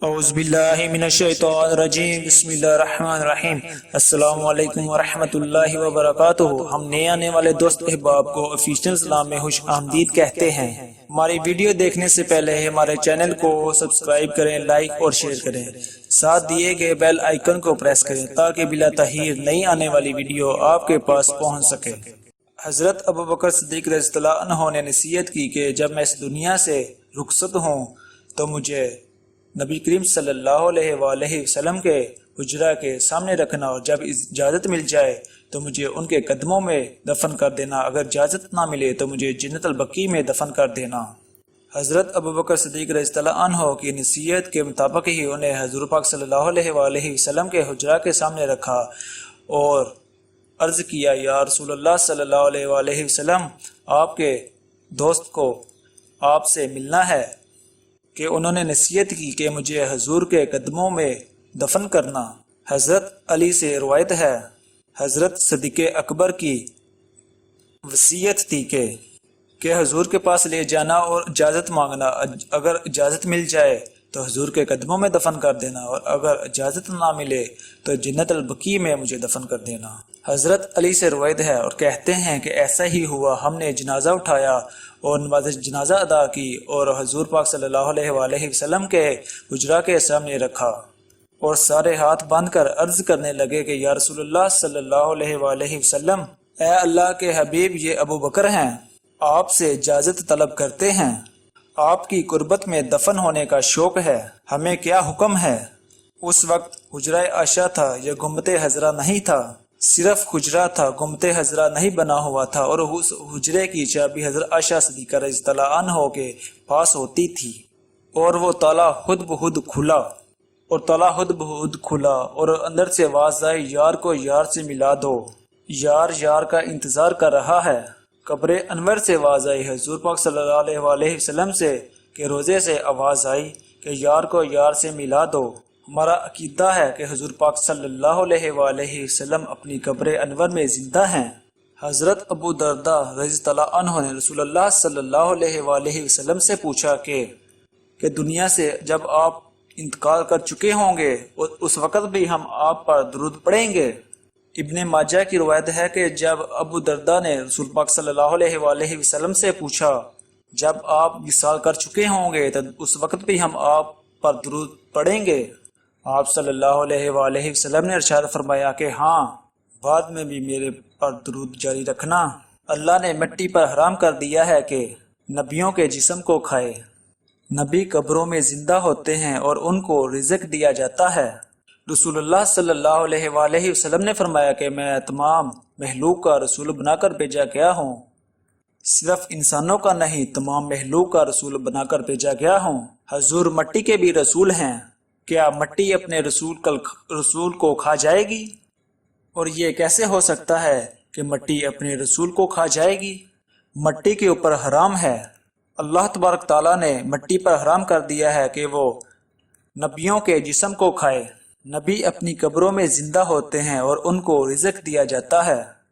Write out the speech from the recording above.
اعوذ باللہ من الشیطان الرجیم، بسم اللہ الرحمن الرحیم۔ السلام علیکم ورحمۃ اللہ وبرکاتہ۔ ہم نئے آنے والے دوست احباب کو آفیشیل سلام میں خوش آمدید کہتے ہیں۔ ہماری ویڈیو دیکھنے سے پہلے ہمارے چینل کو سبسکرائب کریں، لائک اور شیئر کریں، ساتھ دیے گئے بیل آئیکن کو پریس کریں تاکہ بلا تاخیر نئی آنے والی ویڈیو آپ کے پاس پہنچ سکے۔ حضرت ابو بکر صدیق رضی اللہ عنہ نے نصیحت کی کہ جب میں اس دنیا سے رخصت ہوں تو مجھے نبی کریم صلی اللہ علیہ وآلہ وسلم کے حجرہ کے سامنے رکھنا، اور جب اجازت مل جائے تو مجھے ان کے قدموں میں دفن کر دینا، اگر اجازت نہ ملے تو مجھے جنت البقیع میں دفن کر دینا۔ حضرت ابو بکر صدیق رضی اللہ عنہ کی نصیحت کے مطابق ہی انہیں حضور پاک صلی اللہ علیہ وآلہ وسلم کے حجرہ کے سامنے رکھا اور عرض کیا، یا رسول اللہ صلی اللہ علیہ وآلہ وسلم، آپ کے دوست کو آپ سے ملنا ہے، کہ انہوں نے نصیحت کی کہ مجھے حضور کے قدموں میں دفن کرنا۔ حضرت علی سے روایت ہے، حضرت صدیق اکبر کی وصیت تھی کہ حضور کے پاس لے جانا اور اجازت مانگنا، اگر اجازت مل جائے تو حضور کے قدموں میں دفن کر دینا، اور اگر اجازت نہ ملے تو جنت البقیع میں مجھے دفن کر دینا۔ حضرت علی سے روایت ہے اور کہتے ہیں کہ ایسا ہی ہوا، ہم نے جنازہ اٹھایا اور نماز جنازہ ادا کی اور حضور پاک صلی اللہ علیہ وآلہ وسلم کے حجرہ کے سامنے رکھا اور سارے ہاتھ باندھ کر عرض کرنے لگے کہ یا رسول اللہ صلی اللہ علیہ وآلہ وسلم، اے اللہ کے حبیب، یہ ابو بکر ہیں، آپ سے اجازت طلب کرتے ہیں، آپ کی قربت میں دفن ہونے کا شوق ہے، ہمیں کیا حکم ہے؟ اس وقت حجرہ عائشہ تھا، یہ گنبد حضرہ نہیں تھا، صرف حجرہ تھا، گنبد حضرہ نہیں بنا ہوا تھا، اور اس حجرے کی چابی حضرت عائشہ صدیقہ رضی اللہ عنہ کے پاس ہوتی تھی، اور وہ تالا خود بخود کھلا اور اندر سے آواز آئی، یار کو یار سے ملا دو، یار یار کا انتظار کر رہا ہے۔ قبر انور سے آواز آئی حضور پاک صلی اللہ علیہ وآلہ وسلم سے، کہ روزے سے آواز آئی کہ یار کو یار سے ملا دو۔ ہمارا عقیدہ ہے کہ حضور پاک صلی اللہ علیہ وآلہ وسلم اپنی قبر انور میں زندہ ہیں۔ حضرت ابو دردہ رضی اللہ عنہ نے رسول اللہ صلی اللہ علیہ وآلہ وسلم سے پوچھا کہ دنیا سے جب آپ انتقال کر چکے ہوں گے اس وقت بھی ہم آپ پر درود پڑھیں گے؟ ابن ماجہ کی روایت ہے کہ جب ابو دردہ نے رسول پاک صلی اللہ علیہ وآلہ وسلم سے پوچھا، جب آپ وصال کر چکے ہوں گے تو اس وقت بھی ہم آپ پر درود پڑھیں گے؟ آپ صلی اللہ علیہ وآلہ وسلم نے ارشاد فرمایا کہ ہاں، بعد میں بھی میرے پر درود جاری رکھنا۔ اللہ نے مٹی پر حرام کر دیا ہے کہ نبیوں کے جسم کو کھائے۔ نبی قبروں میں زندہ ہوتے ہیں اور ان کو رزق دیا جاتا ہے۔ رسول اللہ صلی اللہ علیہ وآلہ وسلم نے فرمایا کہ میں تمام مخلوق کا رسول بنا کر بھیجا گیا ہوں، صرف انسانوں کا نہیں، تمام مخلوق کا رسول بنا کر بھیجا گیا ہوں۔ حضور مٹی کے بھی رسول ہیں، کیا مٹی اپنے رسول کو کھا جائے گی؟ اور یہ کیسے ہو سکتا ہے کہ مٹی اپنے رسول کو کھا جائے گی؟ مٹی کے اوپر حرام ہے۔ اللہ تبارک تعالیٰ نے مٹی پر حرام کر دیا ہے کہ وہ نبیوں کے جسم کو کھائے۔ نبی اپنی قبروں میں زندہ ہوتے ہیں اور ان کو رزق دیا جاتا ہے۔